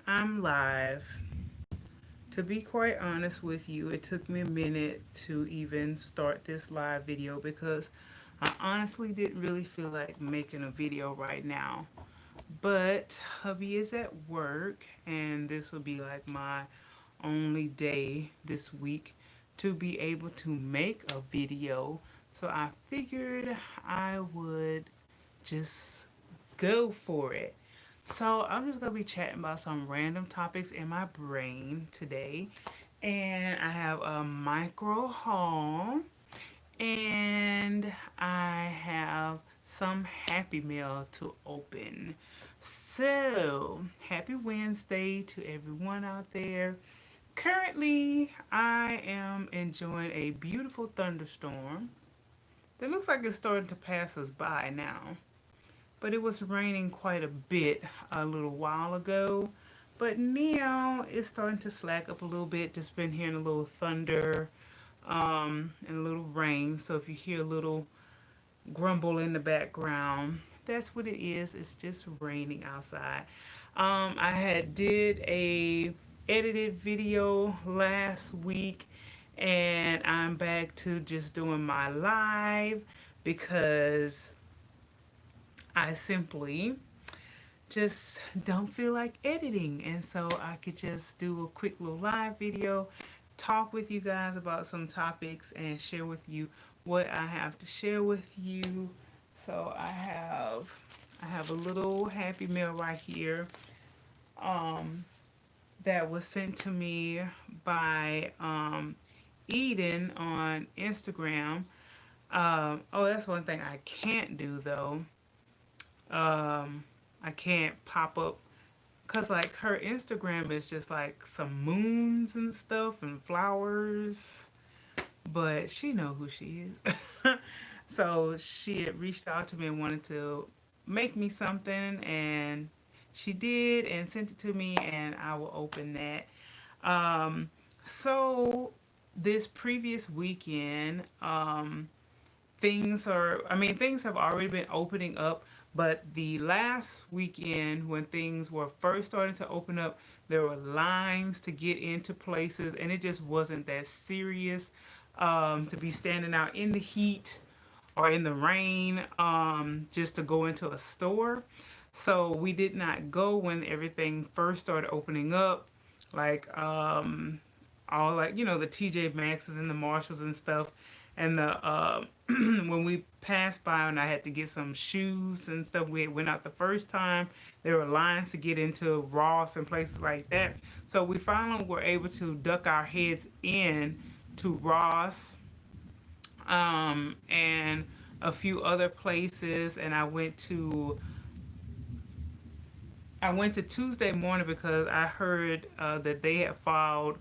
I'm live. To be quite honest with you, it took me a minute to even start this live video because I honestly didn't really feel like making a video right now. But hubby is at work, and this will be like my only day this week to be able to make a video. So I figured I would just go for it. So I'm just gonna be chatting about some random topics in my brain today. And I have a micro haul and I have some Happy Meal to open. So, happy Wednesday to everyone out there. Currently, I am enjoying a beautiful thunderstorm that looks like it's starting to pass us by now. But it was raining quite a bit a little while ago. But now it's starting to slack up a little bit. Just been hearing a little thunder and a little rain. So if you hear a little grumble in the background, that's what it is. It's just raining outside. I had did a edited video last week, and I'm back to just doing my live because I simply just don't feel like editing. And so I could just do a quick little live video, talk with you guys about some topics, and share with you what I have to share with you. So I have a little Happy Meal right here um, that was sent to me by Eden on Instagram. Oh, that's one thing I can't do though. Um, I can't pop up because like her Instagram is just like some moons and stuff and flowers, but she know who she is. So she had reached out to me and wanted to make me something, and she did and sent it to me, and I will open that. So this previous weekend, things have already been opening up, but the last weekend when things were first starting to open up, there were lines to get into places, and it just wasn't that serious to be standing out in the heat or in the rain just to go into a store. So we did not go when everything first started opening up, like all like the TJ Maxxes and the Marshalls and stuff, and the when we passed by and I had to get some shoes and stuff, we went out the first time. There were lines to get into Ross and places like that. So we finally were able to duck our heads in to Ross and a few other places, and I went to Tuesday morning because I heard that they had filed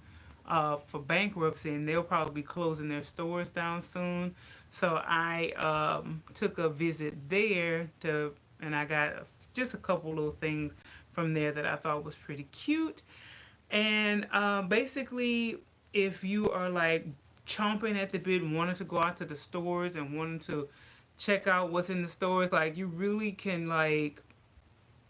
for bankruptcy and they'll probably be closing their stores down soon. So I took a visit there and I got just a couple little things from there that I thought was pretty cute. And basically, if you are like chomping at the bit and wanting to go out to the stores and wanting to check out what's in the stores, like you really can like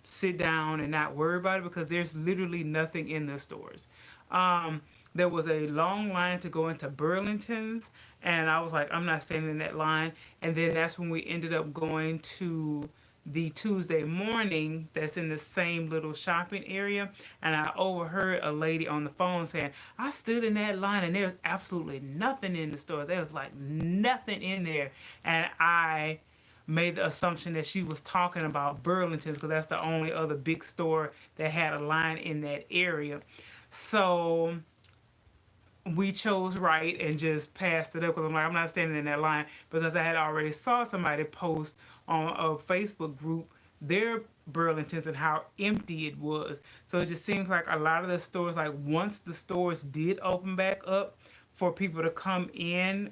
sit down and not worry about it because there's literally nothing in the stores. Um, there was a long line to go into Burlington's, and I was like, I'm not standing in that line. And then that's when we ended up going to the Tuesday morning that's in the same little shopping area. And I overheard a lady on the phone saying, I stood in that line and there's absolutely nothing in the store. There was like nothing in there. And I made the assumption that she was talking about Burlington's because that's the only other big store that had a line in that area. So we chose right and just passed it up because I'm like, I'm not standing in that line because I had already saw somebody post on a Facebook group their Burlingtons and how empty it was. So it just seems like a lot of the stores, like once the stores did open back up for people to come in,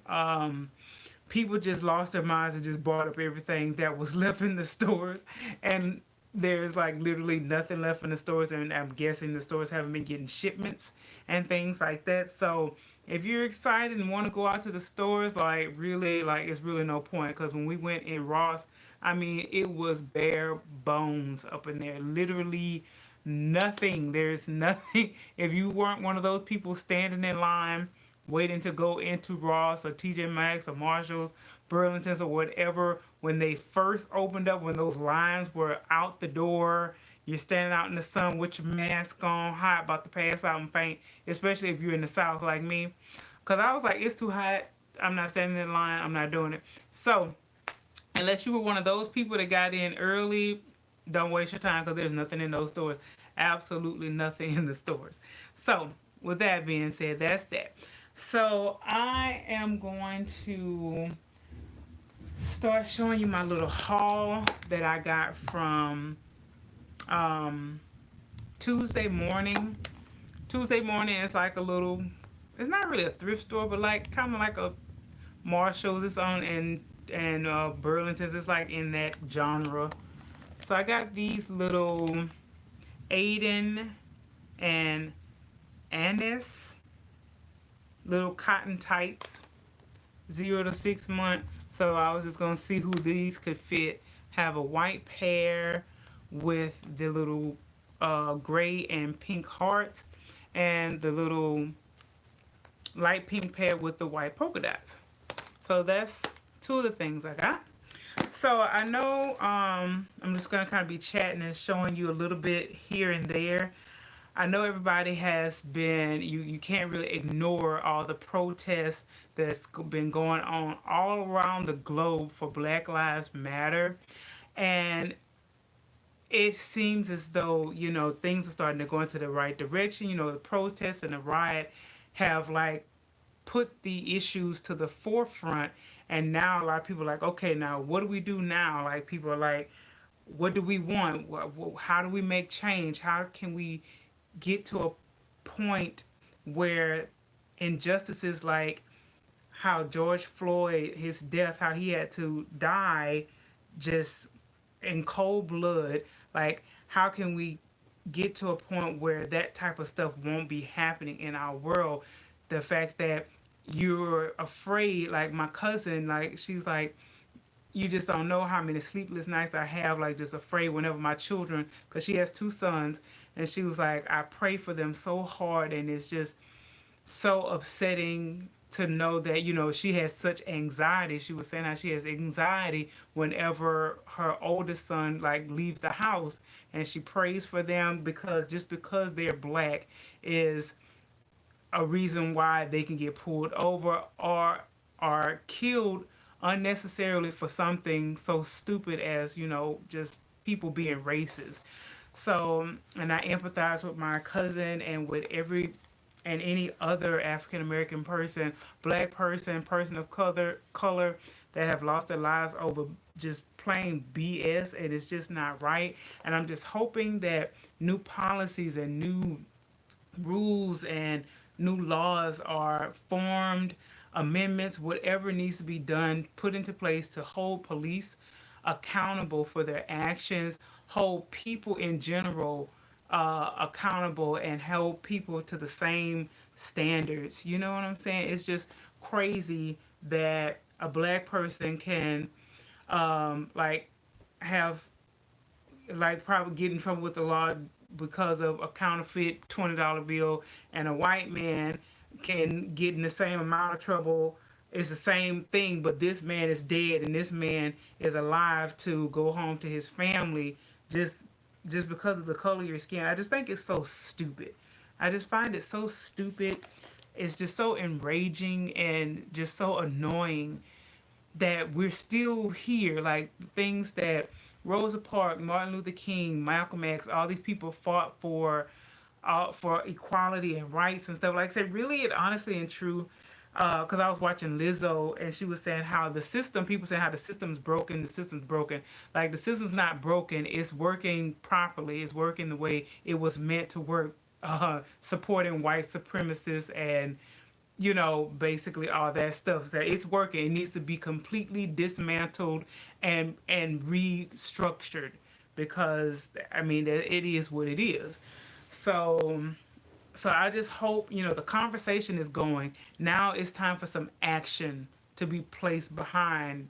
people just lost their minds and just bought up everything that was left in the stores. And there's like literally nothing left in the stores, and I'm guessing the stores haven't been getting shipments and things like that. So if you're excited and want to go out to the stores, like really, like it's really no point because when we went in Ross, I mean it was bare bones up in there, literally nothing. There's nothing. If you weren't one of those people standing in line waiting to go into Ross or TJ Maxx or Marshalls, Burlington's or whatever, when they first opened up, when those lines were out the door, you're standing out in the sun with your mask on, hot, about to pass out and faint, especially if you're in the South like me. Because I was like, it's too hot. I'm not standing in line. I'm not doing it. So, unless you were one of those people that got in early, don't waste your time because there's nothing in those stores. Absolutely nothing in the stores. So, with that being said, that's that. So, I am going to start showing you my little haul that I got from um, Tuesday morning. Tuesday morning is like a little, it's not really a thrift store, but like kind of like a Marshalls. It's on and Burlington's. It's like in that genre. So I got these little Aiden and Annis little cotton tights, 0 to 6 month. So I was just gonna see who these could fit. Have a white pair with the little gray and pink hearts, and the little light pink pair with the white polka dots. So that's two of the things I got. So I know I'm just gonna kind of be chatting and showing you a little bit here and there. I know everybody has been, you can't really ignore all the protests that's been going on all around the globe for Black Lives Matter. And it seems as though, things are starting to go into the right direction. The protests and the riot have like put the issues to the forefront. And now a lot of people are like, okay, now what do we do now? Like, people are like, what do we want? How do we make change? How can we get to a point where injustices like how George Floyd, his death, how he had to die just in cold blood, like, how can we get to a point where that type of stuff won't be happening in our world? The fact that you're afraid, like my cousin, like, she's like, you just don't know how many sleepless nights I have, like, just afraid whenever my children, because she has two sons, and she was like, I pray for them so hard, and it's just so upsetting to know that, she has such anxiety. She was saying how she has anxiety whenever her oldest son, like, leaves the house, and she prays for them because just because they're black is a reason why they can get pulled over or are killed unnecessarily for something so stupid as, just people being racist. So, and I empathize with my cousin and with every and any other African American person, black person, person of color that have lost their lives over just plain BS, and it's just not right. And I'm just hoping that new policies and new rules and new laws are formed, amendments, whatever needs to be done, put into place to hold police accountable for their actions, hold people in general accountable, and hold people to the same standards. You know what I'm saying? It's just crazy that a black person can like have like probably get in trouble with the law because of a counterfeit $20 bill, and a white man can get in the same amount of trouble. It's the same thing, but this man is dead and this man is alive to go home to his family just because of the color of your skin. I just think it's so stupid. I just find it so stupid. It's just so enraging and just so annoying that we're still here. Like, things that Rosa Parks, Martin Luther King, Malcolm X, all these people fought for equality and rights and stuff. Like I said, really, it honestly and true. Because I was watching Lizzo and she was saying how the system, people saying how the system's broken, the system's broken. Like, the system's not broken, it's working properly, it's working the way it was meant to work, supporting white supremacists and, basically all that stuff. That it's working. It needs to be completely dismantled and restructured because, I mean, it is what it is. So I just hope, the conversation is going. Now it's time for some action to be placed behind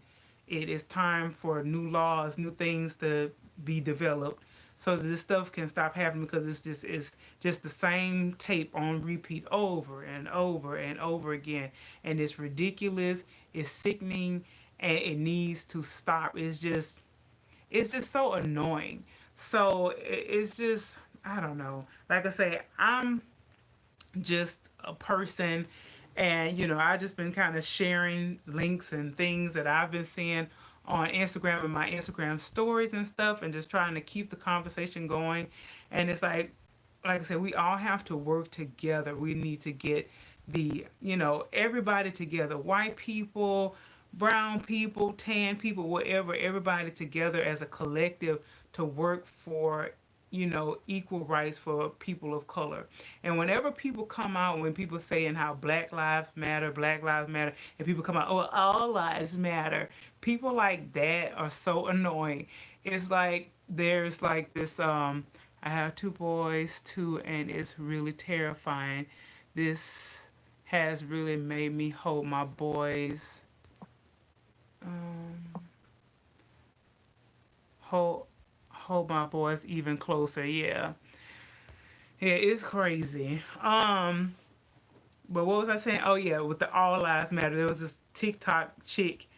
it. It's time for new laws, new things to be developed so that this stuff can stop happening, because it's just the same tape on repeat over and over and over again, and it's ridiculous, it's sickening, and it needs to stop. It's just so annoying. So it's just, I don't know. Like I say, I'm just a person, and I just been kind of sharing links and things that I've been seeing on Instagram and my Instagram stories and stuff, and just trying to keep the conversation going. And it's like I said, we all have to work together. We need to get everybody together, white people, brown people, tan people, whatever, everybody together as a collective to work for equal rights for people of color. And whenever people come out, when people saying how Black Lives Matter, and people come out, oh, all lives matter, people like that are so annoying. It's like there's like this. I have two boys too, and it's really terrifying. This has really made me hold my boys. Um, hold hold my boys even closer. Yeah, yeah, it's crazy. But what was I saying? Oh yeah, with the All Lives Matter, there was this TikTok chick.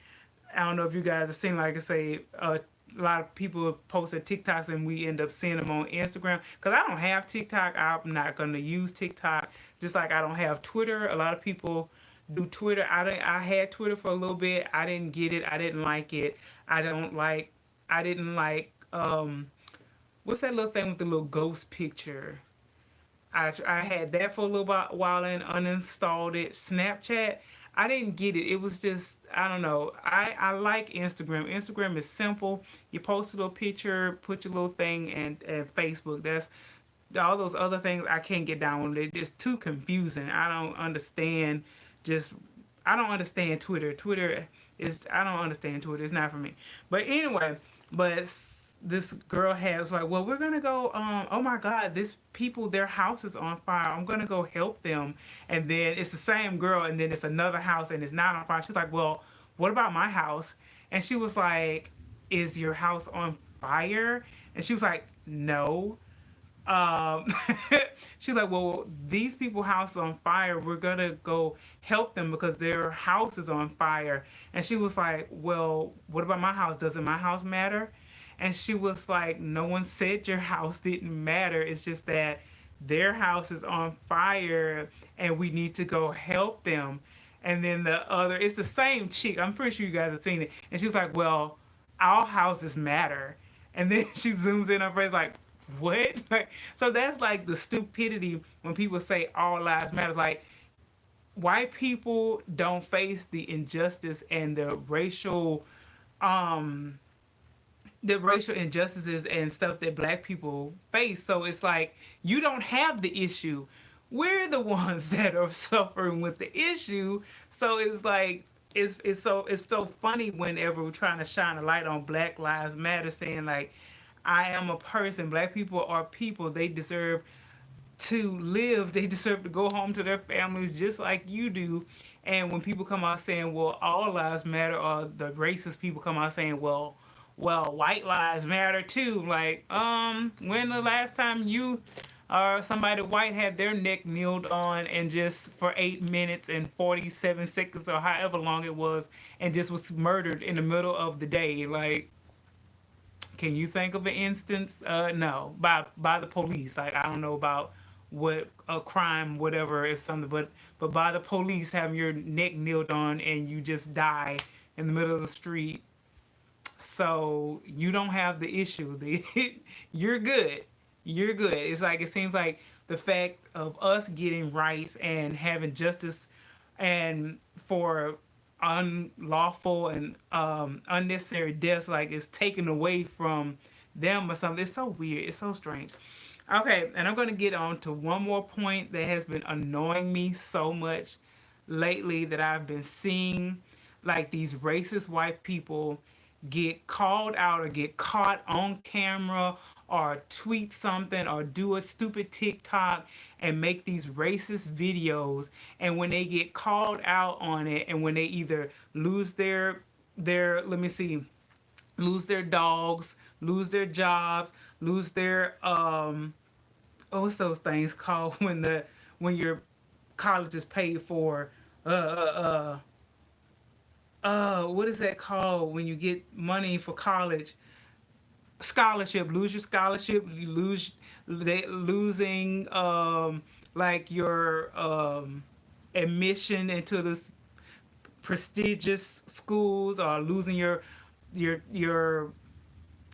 I don't know if you guys have seen, like I say, a lot of people posted TikToks, and we end up seeing them on Instagram. Cause I don't have TikTok, I'm not gonna use TikTok. Just like I don't have Twitter. A lot of people do Twitter. I had Twitter for a little bit. I didn't get it. I didn't like it. I don't like. I didn't like. What's that little thing with the little ghost picture? I had that for a little while and uninstalled it. Snapchat, I didn't get it. It was just, I don't know. I like Instagram. Instagram is simple. You post a little picture, put your little thing, and Facebook. That's all those other things I can't get down with. They're just too confusing. Just I don't understand Twitter. I don't understand Twitter. It's not for me. But anyway, but this girl was like, well, we're gonna go. Oh my God, this people, their house is on fire. I'm gonna go help them. And then it's the same girl, and then it's another house, and it's not on fire. She's like, well, what about my house? And she was like, is your house on fire? And she was like, no. um she's like, well, these people house on fire, we're gonna go help them because their house is on fire. And she was like, well, what about my house? Doesn't my house matter? And she was like, no one said your house didn't matter, it's just that their house is on fire and we need to go help them. And then the other, it's the same chick, I'm pretty sure you guys have seen it, and she was like, well, our houses matter. And then she zooms in on her face like, what? Like, so that's like the stupidity when people say all lives matter. Like, white people don't face um the racial injustices and stuff that black people face. So it's like you don't have the issue. We're the ones that are suffering with the issue. So it's like it's so funny whenever we're trying to shine a light on Black Lives Matter, saying like, I am a person. Black people are people. They deserve to live. They deserve to go home to their families just like you do. And when people come out saying, well, all lives matter, or the racist people come out saying, well, white lives matter too. Like, when the last time you or somebody white had their neck kneeled on and just for 8 minutes and 47 seconds or however long it was, and just was murdered in the middle of the day? Like, can you think of an instance? No, by the police. Like, I don't know about what a crime, whatever, if something, but by the police having your neck kneeled on and you just die in the middle of the street. So you don't have the issue. You're good. You're good. It's like it seems like the fact of us getting rights and having justice, and for unlawful and unnecessary deaths, like it's taken away from them or something. It's so weird. It's so strange. Okay, and I'm gonna get on to one more point that has been annoying me so much lately, that I've been seeing like these racist white people get called out or get caught on camera or tweet something or do a stupid TikTok and make these racist videos, and when they get called out on it, and when they either lose their let me see, lose their dogs, lose their jobs, lose their what's those things called when your college is paid for? Uh, uh, what is that called when you get money for college? Scholarship. Lose your scholarship. You losing like your admission into the prestigious schools, or losing your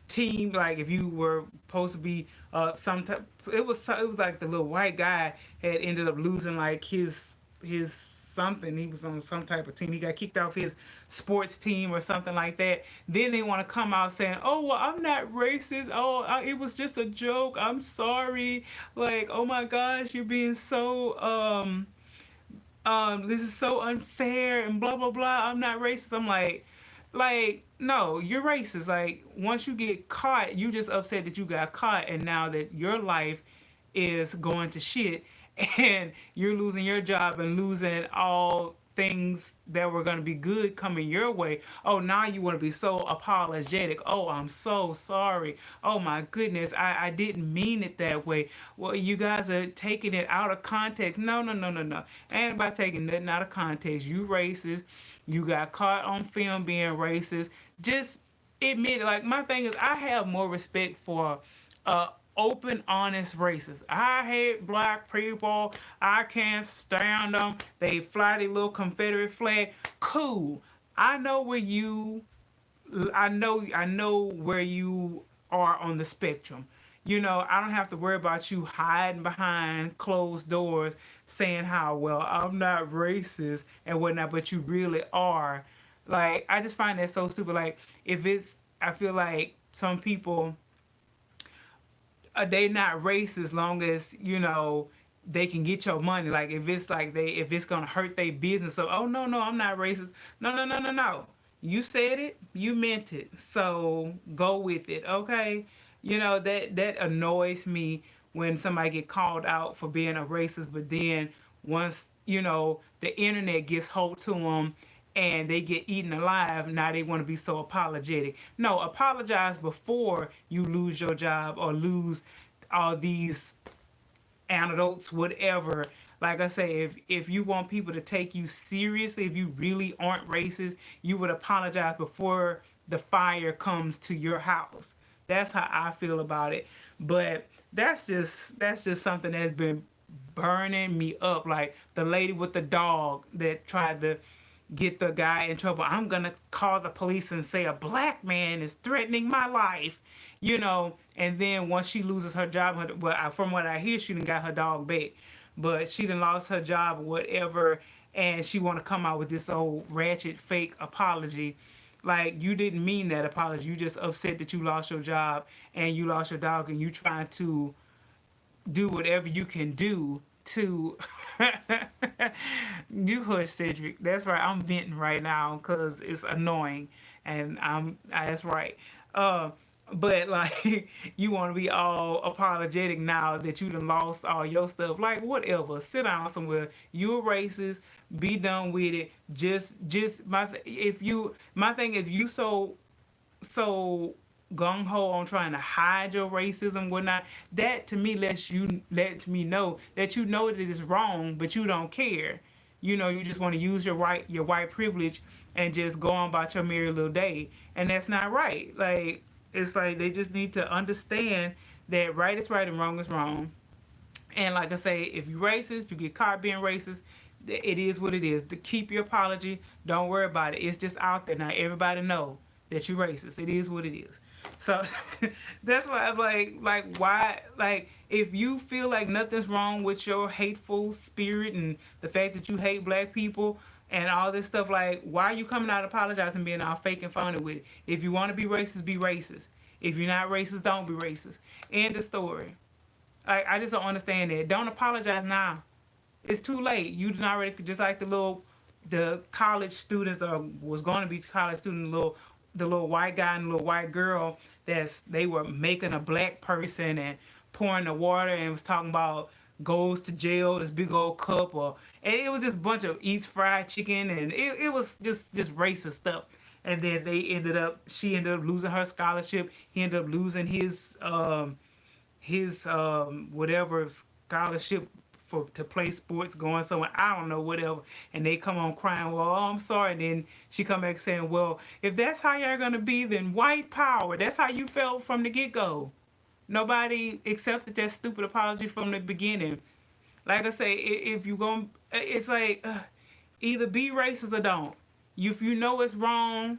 team. Like if you were supposed to be some type, it was like the little white guy had ended up losing like his something. He was on some type of team. He got kicked off his sports team or something like that. Then they want to come out saying, "Oh well, I'm not racist. Oh, it was just a joke. I'm sorry." Like, oh my gosh, you're being so this is so unfair and blah blah blah. I'm not racist. I'm like, no, you're racist. Like, once you get caught, you just upset that you got caught, and now that your life is going to shit, and you're losing your job and losing all things that were going to be good coming your way. Oh, now you want to be so apologetic. Oh, I'm so sorry. Oh my goodness, I didn't mean it that way. Well, you guys are taking it out of context. No, no, no, no, no. Ain't about taking nothing out of context. You racist. You got caught on film being racist. Just admit it. Like, my thing is, I have more respect for open, honest racists. I hate black people. I can't stand them. They fly their little Confederate flag. Cool. I know where you. I know where you are on the spectrum. I don't have to worry about you hiding behind closed doors saying how, well, I'm not racist and whatnot, but you really are. Like, I just find that so stupid. Like, I feel like some people, they not racist long as they can get your money. Like, if it's gonna hurt their business, so, oh no, no, I'm not racist. No, no, no, no, no. You said it, you meant it, so go with it, okay? That annoys me when somebody get called out for being a racist, but then once the internet gets hold to them and they get eaten alive, now they want to be so apologetic. No, apologize before you lose your job or lose all these anecdotes, whatever. Like I say, if you want people to take you seriously, if you really aren't racist, you would apologize before the fire comes to your house. That's how I feel about it. But that's just something that's been burning me up. Like the lady with the dog that tried to get the guy in trouble. I'm gonna call the police and say a black man is threatening my life, And then once she loses her job, from what I hear, she done got her dog back, but she done lost her job or whatever, and she want to come out with this old ratchet fake apology. Like, you didn't mean that apology. You just upset that you lost your job and you lost your dog, and you trying to do whatever you can do to you hush, Cedric. That's right. I'm venting right now because it's annoying, and that's right. Uh, but like, you want to be all apologetic now that you done lost all your stuff. Like, whatever. Sit down somewhere. You a racist. Be done with it. Just my thing, if you so gung ho on trying to hide your racism, whatnot, that to me let me know that that it's wrong, but you don't care. You just want to use your white privilege and just go on about your merry little day, and that's not right. Like, it's like they just need to understand that right is right and wrong is wrong. And like I say, if you racist, you get caught being racist. It is what it is. To keep your apology, don't worry about it. It's just out there now. Everybody know that you're racist. It is what it is. So that's why I'm like, why, like, if you feel like nothing's wrong with your hateful spirit and the fact that you hate black people and all this stuff, like, why are you coming out apologizing, being all fake and phony with it? If you want to be racist, be racist. If you're not racist, don't be racist. End the story. I just don't understand that. Don't apologize now. It's too late. You did already, just like the college students, or was going to be college student, the little white guy and the little white girl, they were making a black person and pouring the water and was talking about goes to jail, this big old cup, and it was just a bunch of eats fried chicken, and it was just racist stuff. and then she ended up losing her scholarship. He ended up losing his whatever scholarship for to play sports, going somewhere, I don't know, whatever. And they come on crying, well, oh, I'm sorry. And then she come back saying, well, if that's how you're gonna be, then white power. That's how you felt from the get-go. Nobody accepted that stupid apology from the beginning. Like I say, if you going, it's like either be racist or don't. If you know it's wrong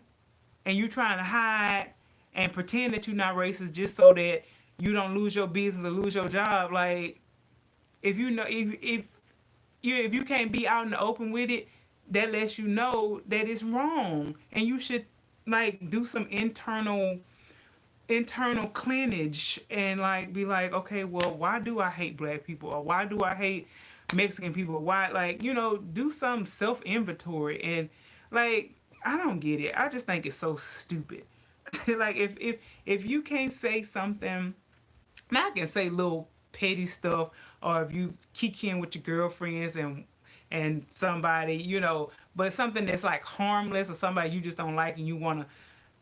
and you trying to hide and pretend that you're not racist just so that you don't lose your business or lose your job, like if you know if you can't be out in the open with it, that lets you know that it's wrong, and you should like do some internal cleanage and like be like, okay, well, why do I hate black people, or why do I hate Mexican people? Why, like, do some self inventory. And like, I don't get it. I just think it's so stupid. Like if you can't say something, now I can say little petty stuff, or if you kick in with your girlfriends and somebody, but something that's like harmless, or somebody you just don't like and you want to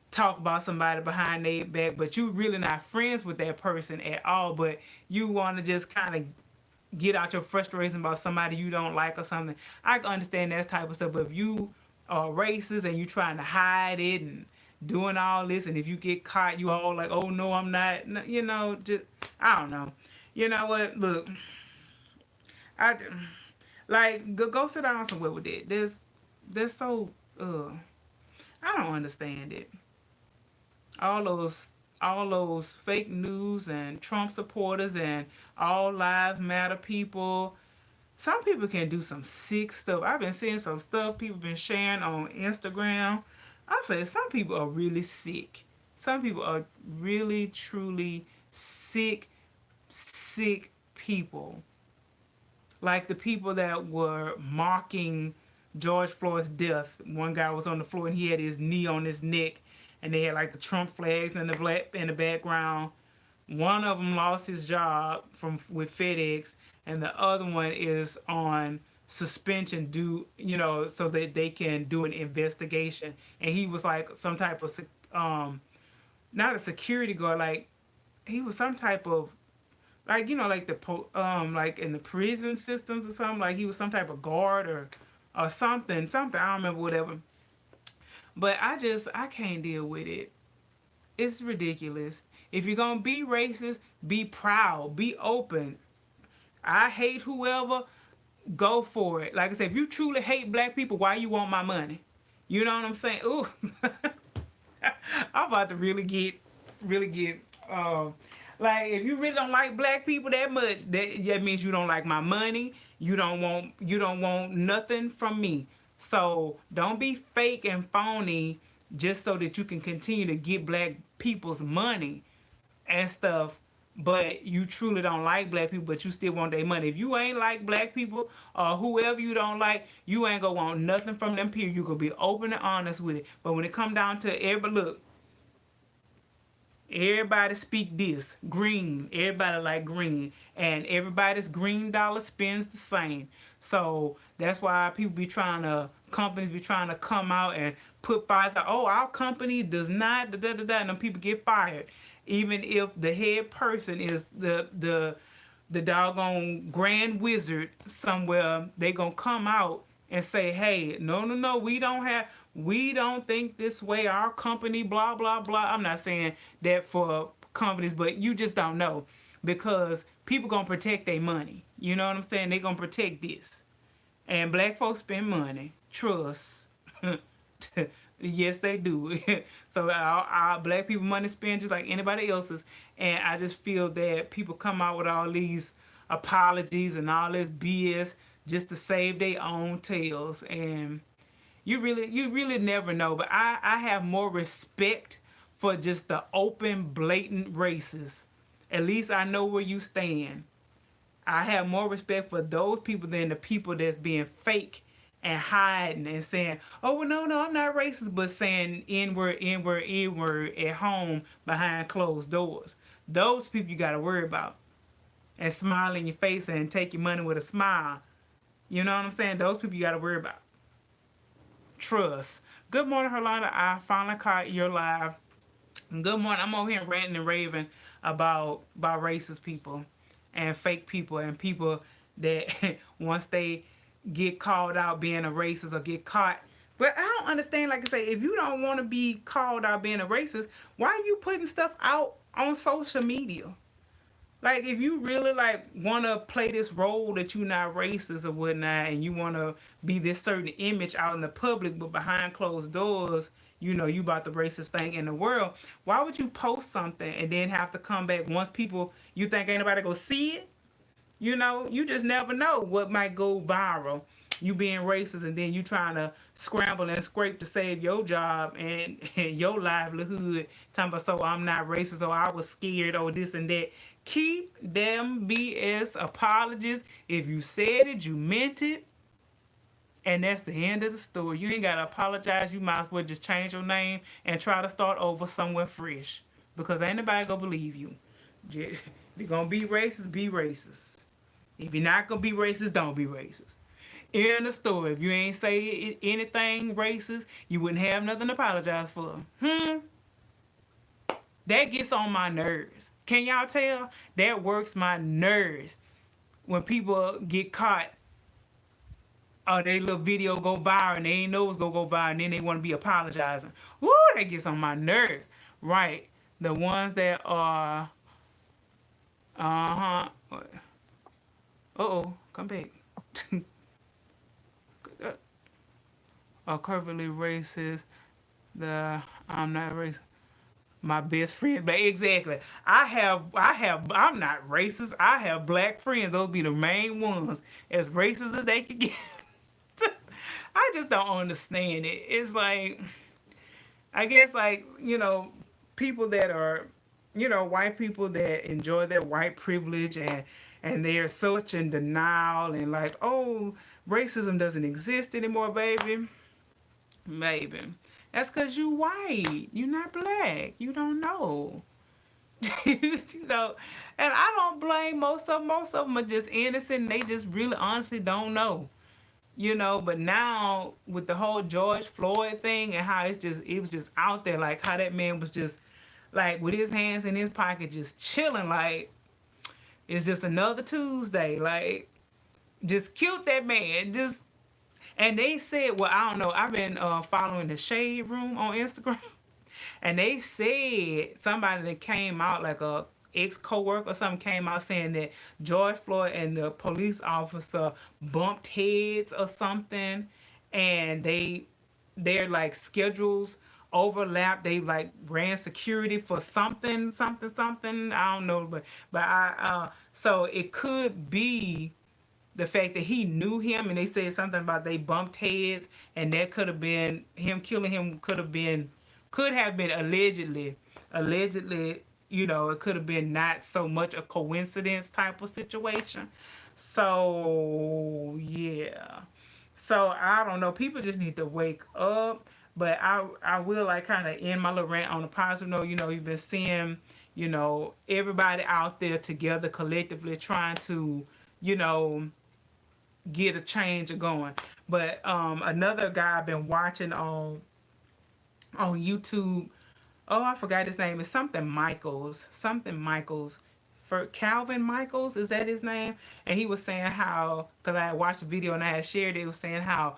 talk about somebody behind their back, but you really not friends with that person at all, but you want to just kind of get out your frustration about somebody you don't like or something. I can understand that type of stuff, but if you are racist and you trying to hide it and doing all this, and if you get caught, you all like, oh no, I'm not, just, I don't know. You know what? Look, I like go sit down somewhere with it. There's so I don't understand it. all those all those fake news and Trump supporters and all lives matter people. Some people can do some sick stuff. I've been seeing some stuff people been sharing on Instagram. I say some people are really sick. Some people are really truly sick people. Like the people that were mocking George Floyd's death. One guy was on the floor and he had his knee on his neck, and they had like the Trump flags in the background. One of them lost his job with FedEx, and the other one is on suspension due, so that they can do an investigation. And he was like some type of not a security guard, like he was some type of like like like in the prison systems or something, like he was some type of guard or something, I don't remember, whatever. But I can't deal with it. It's ridiculous. If you're gonna be racist, be proud, be open. I hate whoever, go for it. Like I said, if you truly hate black people, why you want my money? You know what I'm saying? Ooh. I'm about to really get like, if you really don't like black people that much, that means you don't like my money. You don't want nothing from me. So don't be fake and phony just so that you can continue to get black people's money and stuff. But you truly don't like black people, but you still want their money. If you ain't like black people or whoever you don't like, you ain't gonna want nothing from them people. You gonna be open and honest with it. But when it come down to everybody, look, everybody speak this green. Everybody like green, and everybody's green dollar spends the same. So that's why companies be trying to come out and put fires out. Oh, our company does not da da da da, and then people get fired, even if the head person is the doggone grand wizard somewhere. They gonna come out and say, hey, no, no, no, we don't think this way, our company, blah blah blah. I'm not saying that for companies, but you just don't know, because people gonna protect their money. You know what I'm saying? They gonna protect this. And black folks spend money, trust. Yes, they do. So our black people money spent just like anybody else's. And I just feel that people come out with all these apologies and all this BS just to save their own tails. And you really never know. But I have more respect for just the open, blatant racists. At least I know where you stand. I have more respect for those people than the people that's being fake and hiding and saying, oh, well, no, no, I'm not racist, but saying N-word, N-word, N-word at home behind closed doors. Those people you got to worry about. And smile in your face and take your money with a smile. You know what I'm saying? Those people you got to worry about. Trust. Good morning, Herlanda. I finally caught your live. Good morning. I'm over here ranting and raving about racist people and fake people and people that once they get called out being a racist or get caught. But I don't understand. Like I say, if you don't want to be called out being a racist, why are you putting stuff out on social media? Like if you really like want to play this role that you're not racist or whatnot, and you want to be this certain image out in the public, but behind closed doors, you about the racist thing in the world. Why would you post something and then have to come back once people you think ain't nobody gonna see it? You just never know what might go viral. You being racist and then you trying to scramble and scrape to save your job and your livelihood. Talking about so I'm not racist or I was scared or this and that. Keep them BS apologies. If you said it, you meant it. And that's the end of the story. You ain't gotta apologize. You might as well just change your name and try to start over somewhere fresh. Because ain't nobody gonna believe you. If you're gonna be racist, be racist. If you're not gonna be racist, don't be racist. In the story, if you ain't say anything racist, you wouldn't have nothing to apologize for. That gets on my nerves. Can y'all tell? That works my nerves when people get caught or they little video go viral and they ain't know it's gonna go viral and then they want to be apologizing. Woo, that gets on my nerves. Right. The ones that are, uh-huh. Uh-oh, come back. Currently racist. I'm not racist. My best friend, but exactly. I'm not racist. I have black friends. Those be the main ones. As racist as they can get. I just don't understand it. It's like, I guess like, people that are, white people that enjoy their white privilege and they're such in denial and like, oh, racism doesn't exist anymore, baby. Maybe. That's because you white. You're not black. You don't know. you know. And I don't blame most of them. Most of them are just innocent. And they just really honestly don't know. But now with the whole George Floyd thing and how it was just out there, like how that man was just like with his hands in his pocket just chilling, like it's just another Tuesday. Like just killed that man. Just and they said, well, I don't know. I've been following the Shade Room on Instagram, and they said somebody that came out like a ex coworker or something came out saying that George Floyd and the police officer bumped heads or something, and their like schedules overlapped. They like ran security for something, something, something. I don't know, but I so it could be the fact that he knew him and they said something about they bumped heads and that could have been him killing him could have been allegedly it could have been not so much a coincidence type of situation. So yeah, so I don't know, people just need to wake up. But I will like kind of end my little rant on a positive note. You've been seeing everybody out there together collectively trying to you know get a change going. But another guy I've been watching on YouTube. Oh, I forgot his name. It's something Michaels. Something Michaels. For Calvin Michaels, is that his name? And he was saying how, because I had watched the video and I had shared it, he was saying how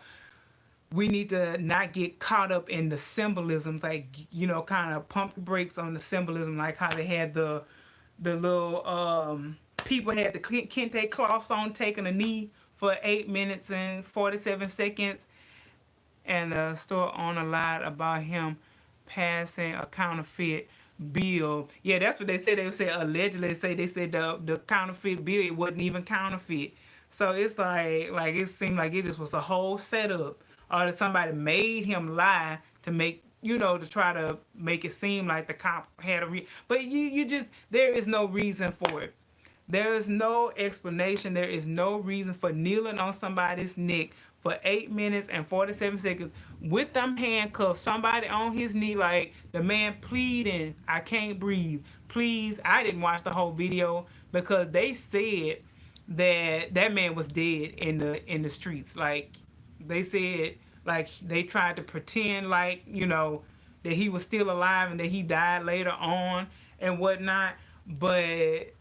we need to not get caught up in the symbolism, like kind of pump the brakes on the symbolism, like how they had the little people had the kente cloths on taking a knee for 8 minutes and 47 seconds, and the store owner lied about him passing a counterfeit bill. Yeah, that's what they said. They said allegedly they said the counterfeit bill, it wasn't even counterfeit. So it's like it seemed like it just was a whole setup, or that somebody made him lie to make to try to make it seem like the cop had but you just there is no reason for it. There is no explanation. There is no reason for kneeling on somebody's neck for 8 minutes and 47 seconds with them handcuffs, somebody on his knee, like the man pleading, I can't breathe. Please, I didn't watch the whole video because they said that man was dead in the streets. Like they said like they tried to pretend like, you know, that he was still alive and that he died later on and whatnot. But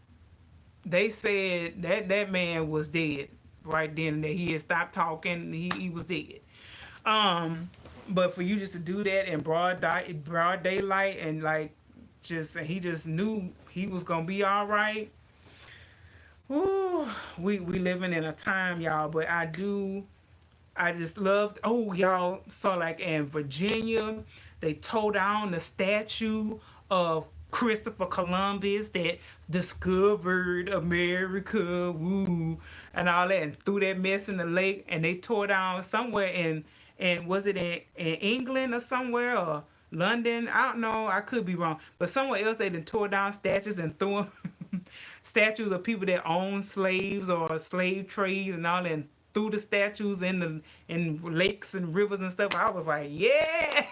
they said that that man was dead right then and there. He had stopped talking. He was dead. Um, but for you just to do that in broad daylight and like just he just knew he was gonna be all right. Ooh, we living in a time, y'all. But I just loved. Oh, y'all saw like in Virginia, they tore down the statue of Christopher Columbus that discovered America, woo, and all that, and threw that mess in the lake. And they tore down somewhere in was it in England or somewhere or London? I don't know. I could be wrong, but somewhere else they done tore down statues and threw them statues of people that owned slaves or slave trades and all that, and threw the statues in lakes and rivers and stuff. I was like, yeah.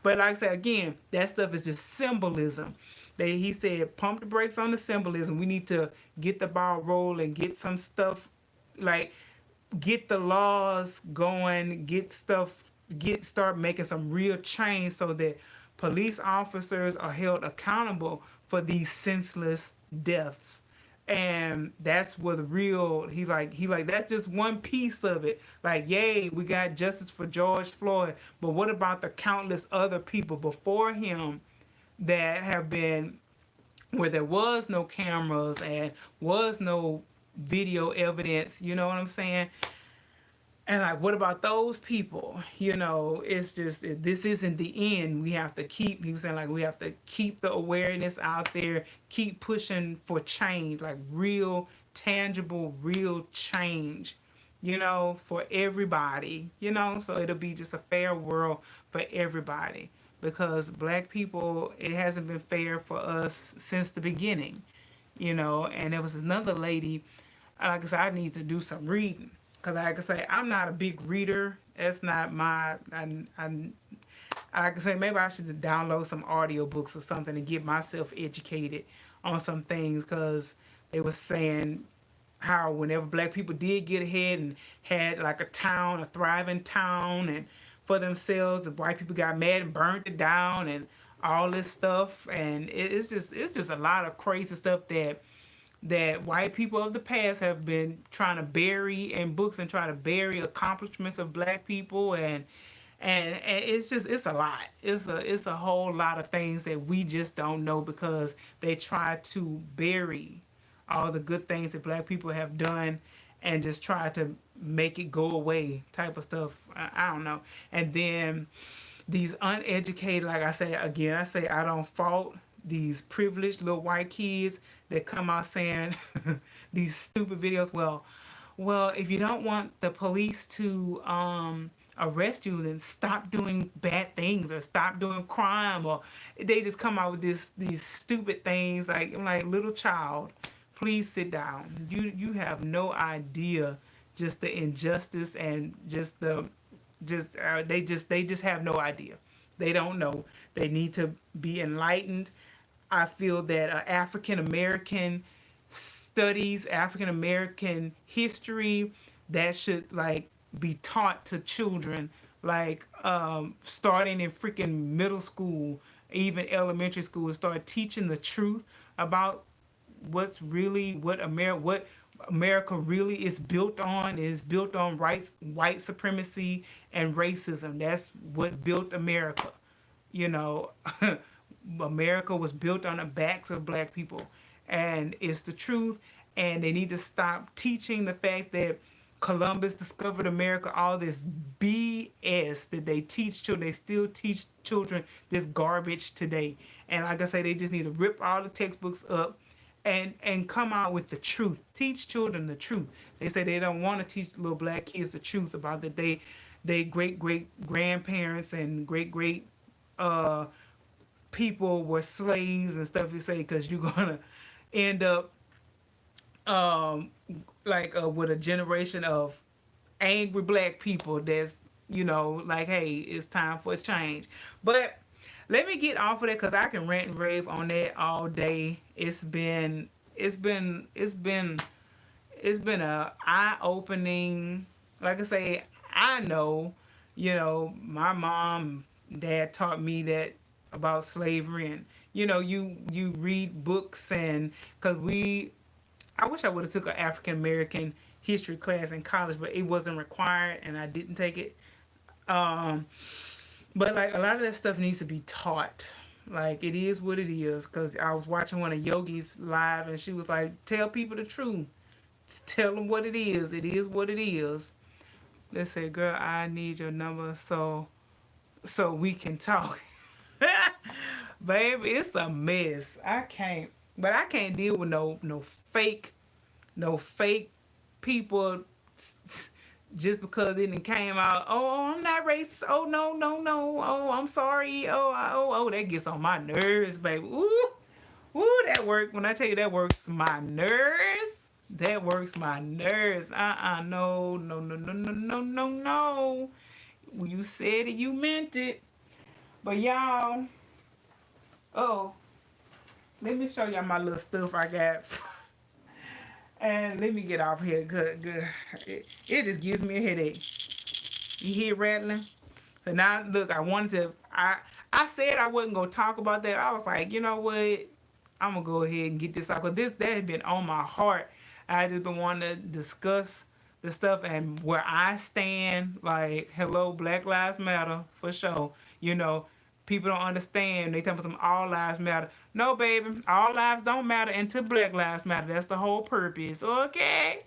But like I said again, that stuff is just symbolism. He said, pump the brakes on the symbolism. We need to get the ball rolling, get some stuff like get the laws going, get stuff, start making some real change so that police officers are held accountable for these senseless deaths. And that's what the real he like that's just one piece of it. Like, yay, we got justice for George Floyd, but what about the countless other people before him that have been where there was no cameras and was no video evidence, you know what I'm saying? And like, what about those people? You know, it's just this isn't the end. We have to keep. He was saying like we have to keep the awareness out there, keep pushing for change, like real, tangible, real change. You know, for everybody. You know, so it'll be just a fair world for everybody. Because black people, it hasn't been fair for us since the beginning. You know, and there was another lady. Like I said, I need to do some reading because, like I say, I'm not a big reader. That's not my. Like I say, maybe I should download some audiobooks or something to get myself educated on some things because they were saying how whenever black people did get ahead and had like a town, a thriving town, and for themselves, the white people got mad and burned it down and all this stuff, and it's just a lot of crazy stuff that white people of the past have been trying to bury in books and try to bury accomplishments of black people and it's just it's a lot. It's a whole lot of things that we just don't know because they try to bury all the good things that black people have done and just try to make it go away type of stuff. I don't know. And then these uneducated, like I say again, I say I don't fault these privileged little white kids that come out saying these stupid videos. Well, if you don't want the police to arrest you, then stop doing bad things or stop doing crime, or they just come out with these stupid things. Like I'm like, little child, please sit down. You have no idea just the injustice and just the they just have no idea. They don't know. They need to be enlightened. I feel that African American studies, African American history, that should like be taught to children, like starting in freaking middle school, even elementary school, and start teaching the truth about what America really is built on. Is built on white supremacy and racism. That's what built America. You know, America was built on the backs of black people, and it's the truth. And they need to stop teaching the fact that Columbus discovered America, all this BS that they teach children. They still teach children this garbage today. And like I say, they just need to rip all the textbooks up and come out with the truth. Teach children the truth. They say they don't want to teach little black kids the truth about that they great grandparents and great uh people were slaves and stuff. You say because you're gonna end up um with a generation of angry black people that's like, hey, it's time for a change. But let me get off of that because I can rant and rave on that all day. It's been a eye-opening. Like I say, I know You know, my mom, dad taught me that about slavery, and you read books, and because I wish I would have took an African American history class in college, but it wasn't required, and I didn't take it. Um, but like a lot of that stuff needs to be taught. Like it is what it is. Cause I was watching one of Yogi's live, and she was like, "Tell people the truth. Tell them what it is. It is what it is." Let's say, "Girl, I need your number so we can talk." Baby, it's a mess. I can't, but I can't deal with fake, no fake people just because it done came out. Oh, I'm not racist. Oh no, no, no. Oh, I'm sorry. Oh, that gets on my nerves, baby. Ooh, ooh, that works. When I tell you that works my nerves, that works my nerves. No, no, no, no, no, no, no, no. When you said it, you meant it. But y'all, oh, let me show y'all my little stuff I got. And let me get off here. Good, good. It just gives me a headache. You hear rattling? So now, look, I said I wasn't gonna talk about that. I was like, you know what? I'm gonna go ahead and get this out because that had been on my heart. I just been wanting to discuss the stuff and where I stand. Like, hello, Black Lives Matter for sure. You know, people don't understand. They tell me some all lives matter. No, baby, all lives don't matter until Black Lives Matter. That's the whole purpose. Okay.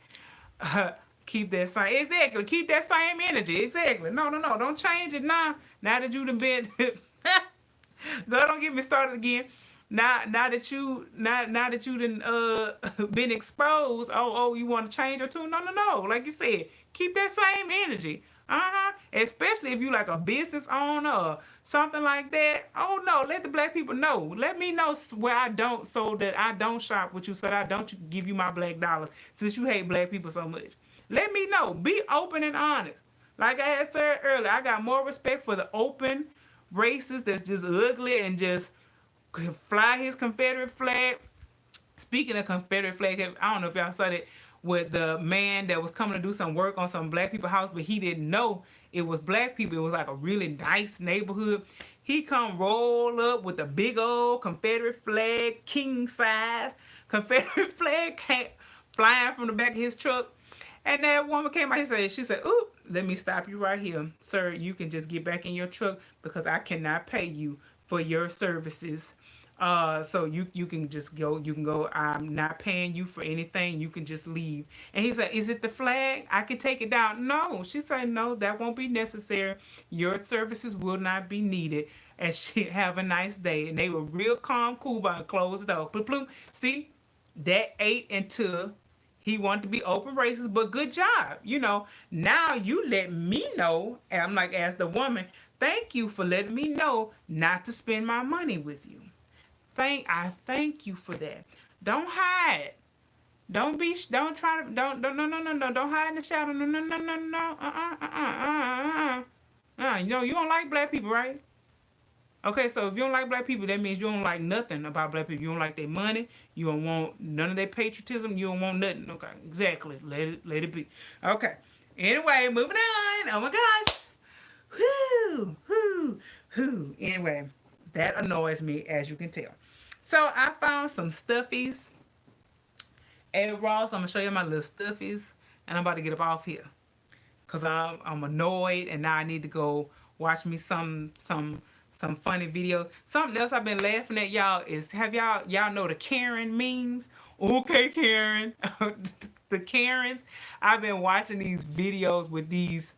Keep that same exactly. Keep that same energy. Exactly. No, no, no. Don't change it now. Now that you done been girl, don't get me started again. Now that you done been exposed. Oh, you want to change or two? No, no, no. Like you said, keep that same energy. Especially if you like a business owner or something like that. Oh no, let the black people know. Let me know where I don't, so that I don't shop with you, so that I don't give you my black dollars, since you hate black people so much. Let me know. Be open and honest. Like I had said earlier, I got more respect for the open racist that's just ugly and just fly his Confederate flag. Speaking of Confederate flag, I don't know if y'all saw that with the man that was coming to do some work on some black people house, but he didn't know it was black people. It was like a really nice neighborhood. He come roll up with a big old Confederate flag, king size Confederate flag, flying from the back of his truck. And that woman came out. She said, "Oop, let me stop you right here, sir. You can just get back in your truck because I cannot pay you for your services. So you can just go. You can go. I'm not paying you for anything. You can just leave." And he said, "Is it the flag? I can take it down." No, she said, "No, that won't be necessary. Your services will not be needed." And she have a nice day. And they were real calm, cool, but closed up. See, that ate into he wanted to be open racist, but good job. Now you let me know. And I'm like, as the woman, thank you for letting me know not to spend my money with you. I thank you for that. Don't hide. Don't try to, don't, no, no, no, no, don't hide in the shadow. No, no, no, no, no. You don't like black people, right? Okay, so if you don't like black people, that means you don't like nothing about black people. You don't like their money. You don't want none of their patriotism. You don't want nothing. Okay, exactly. Let it be. Okay. Anyway, moving on. Oh my gosh. Whoo, whoo, whoo. Anyway, that annoys me, as you can tell. So I found some stuffies at Ross. I'm gonna show you my little stuffies, and I'm about to get up off here, cause I'm annoyed, and now I need to go watch me some funny videos. Something else I've been laughing at, y'all, is have y'all know the Karen memes? Okay, Karen. The Karens. I've been watching these videos with these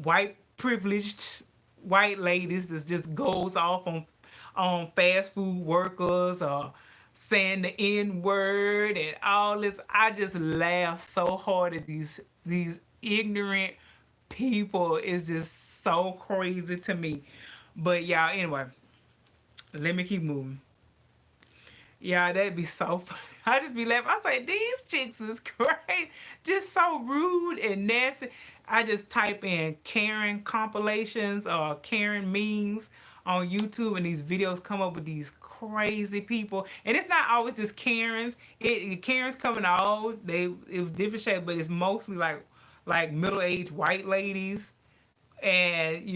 white privileged white ladies that just goes off on fast food workers or saying the N word and all this. I just laugh so hard at these ignorant people. It's just so crazy to me. But y'all, anyway, let me keep moving. Yeah, that'd be so funny. I just be laughing. I say, these chicks is great. Just so rude and nasty. I just type in Karen compilations or Karen memes on YouTube, and these videos come up with these crazy people. And it's not always just Karens. Karens come in it was different shape, but it's mostly like middle-aged white ladies and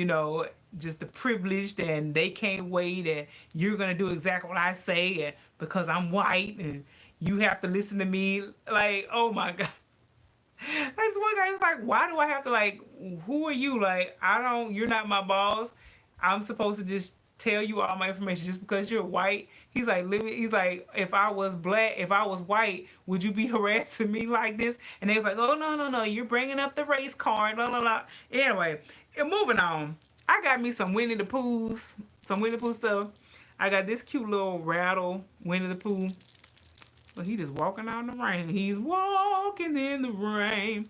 just the privileged, and they can't wait, and you're gonna do exactly what I say, and because I'm white, and you have to listen to me. Like, oh my god. That's one guy was like, why do I have to, like, who are you? Like, I don't, you're not my boss. I'm supposed to just tell you all my information just because you're white. He's like, he's like, if I was black, if I was white, would you be harassing me like this? And they was like, oh, no, no, no, you're bringing up the race card, blah, blah, blah. Anyway, and moving on. I got me some Winnie the Pooh's, some Winnie the Pooh stuff. I got this cute little rattle Winnie the Pooh. Well, he just walking out in the rain. He's walking in the rain.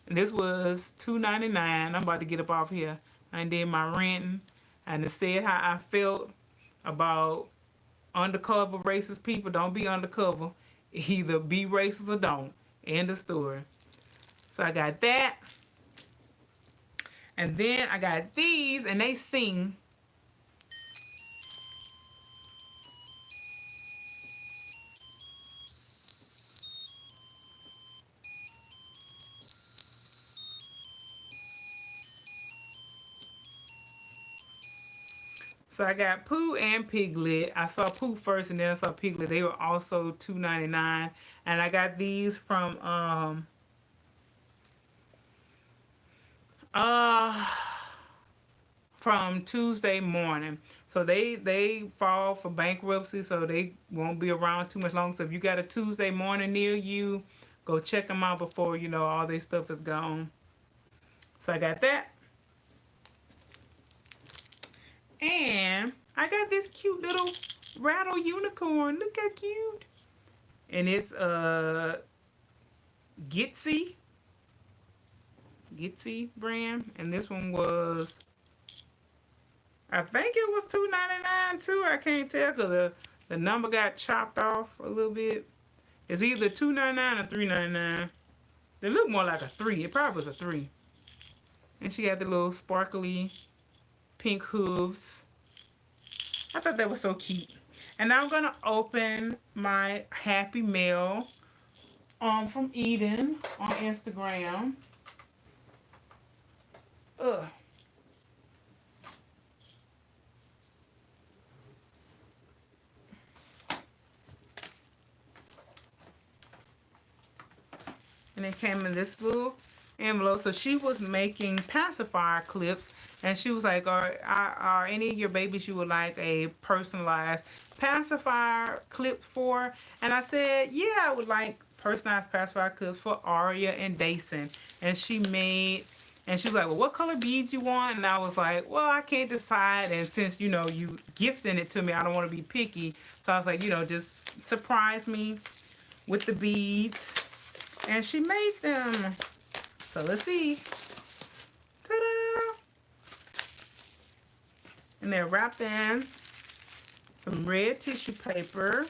And this was $2.99. I'm about to get up off here. I did my renting. And it said how I felt about undercover racist people. Don't be undercover. Either be racist or don't. End of story. So I got that. And then I got these, and they sing. So I got Pooh and Piglet. I saw Pooh first, and then I saw Piglet. They were also $2.99. And I got these uh from Tuesday Morning. So they fall for bankruptcy, so they won't be around too much longer. So if you got a Tuesday Morning near you, go check them out before all their stuff is gone. So I got that. And I got this cute little rattle unicorn. Look how cute. And it's Gitsy. Gitsy brand. And this one was, I think it was $2.99 too. I can't tell because the number got chopped off a little bit. It's either $2.99 or $3.99. They look more like a 3. It probably was a 3. And she got the little sparkly pink hooves. I thought that was so cute. And now I'm gonna open my Happy Mail from Eden on Instagram. Ugh. And it came in this little envelope. So she was making pacifier clips, and she was like, are any of your babies you would like a personalized pacifier clip for? And I said, yeah, I would like personalized pacifier clips for Aria and Dason. And she was like, well, what color beads you want? And I was like, well, I can't decide. And since, you gifting it to me, I don't want to be picky. So I was like, just surprise me with the beads. And she made them. So let's see. Ta-da! And they're wrapped in some red tissue paper.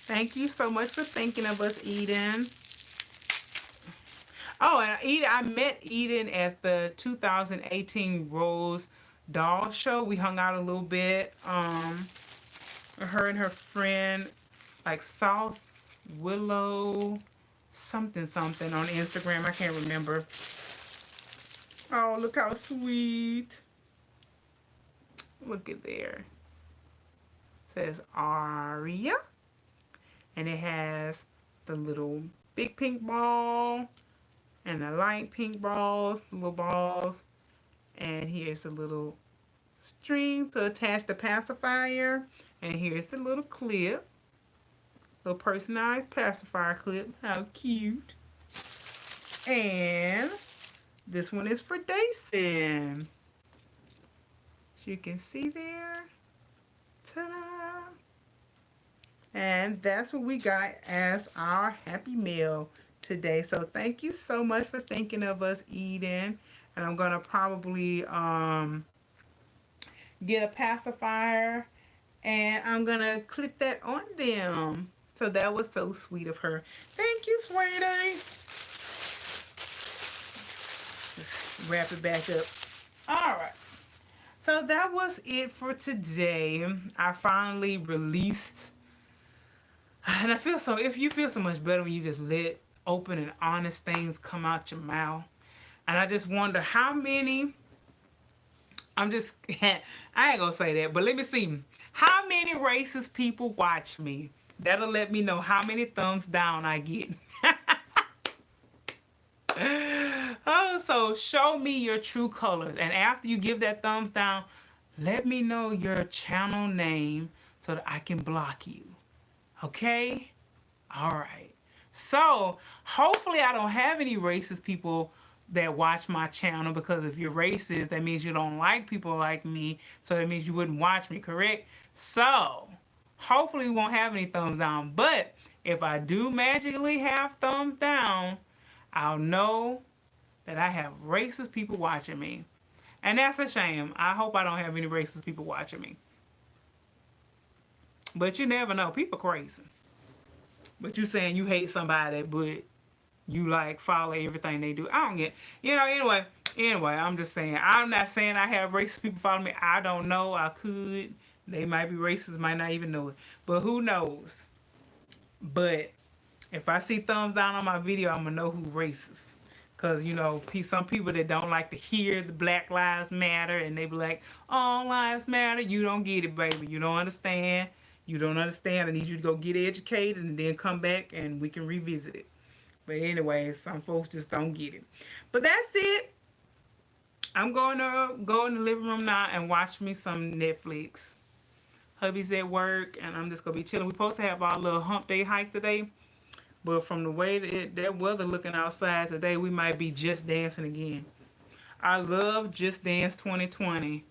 Thank you so much for thinking of us, Eden. Oh, and I met Eden at the 2018 Rose Doll Show. We hung out a little bit. Her and her friend, like South Willow something on Instagram. I can't remember. Oh, look how sweet. Look at there. It says Aria. And it has the little big pink ball and the light pink balls, little balls. And here's the little string to attach the pacifier. And here's the little clip. Little personalized pacifier clip. How cute. And this one is for Dason. As you can see there. Ta-da! And that's what we got as our Happy Meal today. So thank you so much for thinking of us, Eden. And I'm going to probably get a pacifier. And I'm going to clip that on them. So that was so sweet of her. Thank you, sweetie. Just wrap it back up. All right. So that was it for today. I finally released. And I feel so, if you feel so much better when you just let open and honest things come out your mouth. And I just wonder how many I'm just, I ain't gonna say that, but let me see. How many racist people watch me? That'll let me know how many thumbs down I get. Oh, so show me your true colors. And after you give that thumbs down, let me know your channel name so that I can block you. Okay? All right. So hopefully I don't have any racist people that watch my channel, because if you're racist, that means you don't like people like me. So that means you wouldn't watch me, correct? So hopefully we won't have any thumbs down. But if I do magically have thumbs down, I'll know that I have racist people watching me. And that's a shame. I hope I don't have any racist people watching me. But you never know. People crazy. But you saying you hate somebody, but you like follow everything they do. I don't get, anyway, I'm just saying, I'm not saying I have racist people follow me. I don't know. I could. They might be racist, might not even know it. But who knows? But if I see thumbs down on my video, I'm gonna know who racist. Cause some people that don't like to hear the Black Lives Matter, and they be like, all lives matter. You don't get it, baby. You don't understand. You don't understand. I need you to go get educated and then come back and we can revisit it. But anyway, some folks just don't get it. But that's it. I'm going to go in the living room now and watch me some Netflix. Hubby's at work, and I'm just going to be chilling. We're supposed to have our little hump day hike today. But from the way that weather looking outside today, we might be Just Dancing again. I love Just Dance 2020.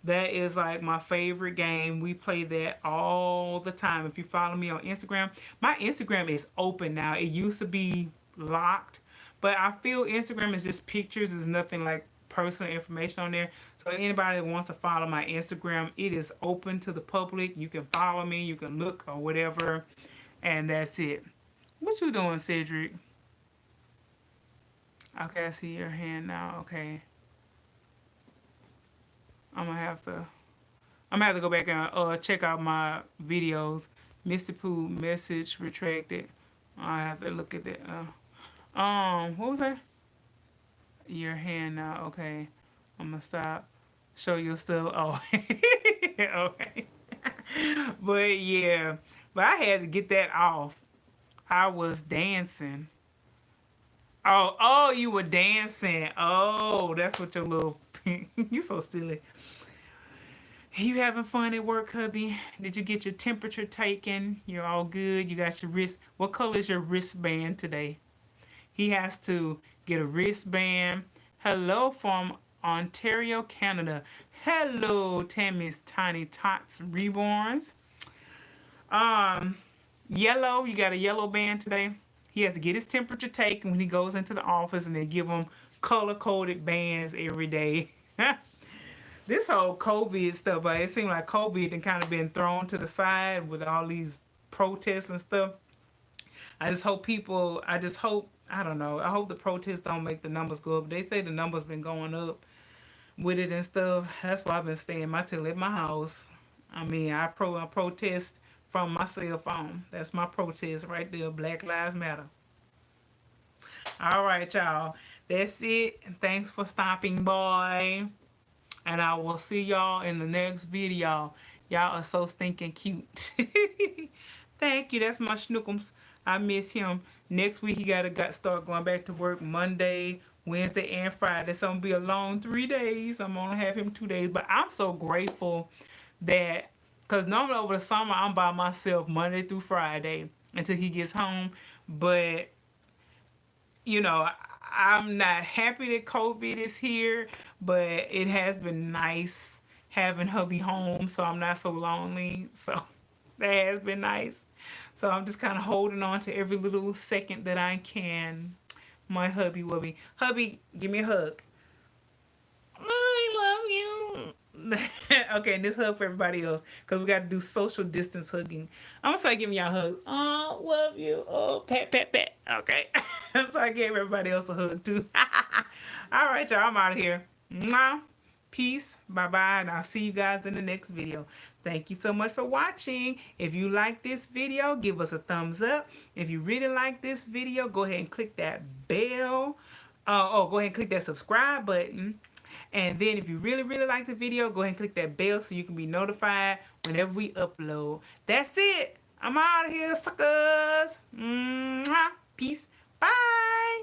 That is like my favorite game. We play that all the time. If you follow me on Instagram, my Instagram is open now. It used to be locked, but I feel Instagram is just pictures. There's nothing like personal information on there. So anybody that wants to follow my Instagram, it is open to the public. You can follow me, you can look or whatever, and that's it. What you doing, Cedric? Okay, I see your hand now. Okay. I'm gonna have to go back and check out my videos. Mr. Pooh message retracted. I have to look at that. What was that? Your hand now. Okay, I'm gonna stop. Show your stuff. Oh, okay. But yeah, but I had to get that off. I was dancing. Oh, you were dancing. Oh, that's what your little. You so silly. You having fun at work, hubby? Did you get your temperature taken? You're all good. You got your wrist. What color is your wristband today? He has to get a wristband. Hello from Ontario, Canada. Hello, Tammy's Tiny Tots Reborns. Um, Yellow, you got a yellow band today. He has to get his temperature taken when he goes into the office, and they give him color coded bands every day. This whole COVID stuff, but it seemed like COVID had kind of been thrown to the side with all these protests and stuff. I don't know, I hope the protests don't make the numbers go up. They say the numbers been going up with it and stuff. That's why I've been staying my tail at my house. I mean, I protest from my cell phone. That's my protest right there. Black Lives Matter. All right, y'all. That's it. Thanks for stopping by. And I will see y'all in the next video. Y'all are so stinking cute. Thank you. That's my Schnookums. I miss him. Next week he gotta start going back to work Monday, Wednesday, and Friday. So I'm gonna be a long 3 days. I'm gonna have him 2 days. But I'm so grateful that, because normally over the summer I'm by myself Monday through Friday until he gets home. But I'm not happy that COVID is here, but it has been nice having hubby home, so I'm not so lonely. So that has been nice. So I'm just kind of holding on to every little second that I can. My hubby wubby. Hubby, give me a hug. I love you. Okay, and this hug for everybody else, because we got to do social distance hugging. I'm going to start giving y'all a hug. Oh, love you. Oh, pat, pat, pat. Okay. So I gave everybody else a hug too. All right, y'all. I'm out of here. Mwah. Peace. Bye-bye. And I'll see you guys in the next video. Thank you so much for watching. If you like this video, give us a thumbs up. If you really like this video, go ahead and click that bell. Go ahead and click that subscribe button. And then if you really, really like the video, go ahead and click that bell so you can be notified whenever we upload. That's it. I'm out of here, suckers. Mwah. Peace. Bye.